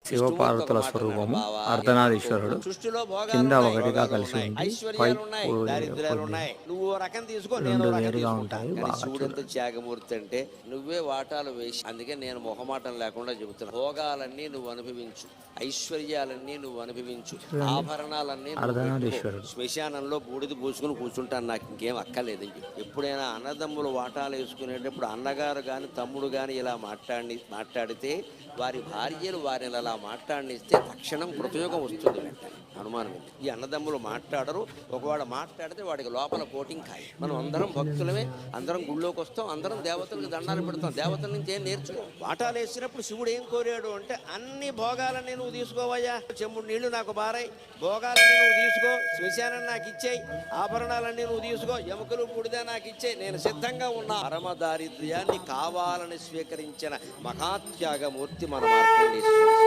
శివపార్వతుల స్వరూపము అర్ధనారీశ్వరుడు కింద ఒకటిగా కలిసి ఉండి పై నువ్వు రకం తీసుకో, రెండు వేరుగా ఉంటాయి. శివుడంత త్యాగమూర్తి అంటే నువ్వే వాటాలు వేసి, అందుకే నేను మొహమాటం లేకుండా చెబుతున్నా. భోగాలన్నీ నువ్వు అనుభవించు, ఐశ్వర్యాలన్నీ నువ్వు అనుభవించు, ఆభరణాలన్నీ అర్ధనారీశ్వరుడు శ్మశానంలో బూడిద పూసుకుని కూర్చుంటాను, నాకు ఇంకేం అక్కర్లేదు. ఎప్పుడైనా అన్నదమ్ములు వాటాలు వేసుకునేటప్పుడు అన్నగారు కానీ తమ్ముడు కానీ ఇలా మాట్లాడితే వారి భార్యలు వారిని అలా మాట్లాడిస్తే తక్షణం కృతయోగం వస్తుంది. వెంటనే అనుమానం. ఈ అన్నదమ్ములు మాట్లాడరు, ఒకవాడు మాట్లాడితే వాడికి లోపల కోటింగ్ ఖాయి. మనం అందరం భక్తులమే, అందరం గుళ్ళోకి వస్తాం, అందరం దేవతలకు దండాలు పెడతాం, దేవతల నుంచి ఏం నేర్చుకో. వాటాలు వేసినప్పుడు శివుడు ఏం కోరాడు అంటే, అన్ని భోగాలన్నీ నువ్వు తీసుకోవయ్యా, చెంబుడు నీళ్లు నాకు బారాయి, భోగాలన్నీ నువ్వు తీసుకో, శ్మశానం నాకు ఇచ్చేయి, ఆభరణాలన్నీ నువ్వు తీసుకో, ఎముకలు బూడిద నాకు ఇచ్చేయి, నేను సిద్ధంగా ఉన్నా. పరమ దారిద్ర్యాన్ని కావాలని స్వీకరించిన మహాత్యాగమూర్తి మన మార్కండేశ్వరుడు.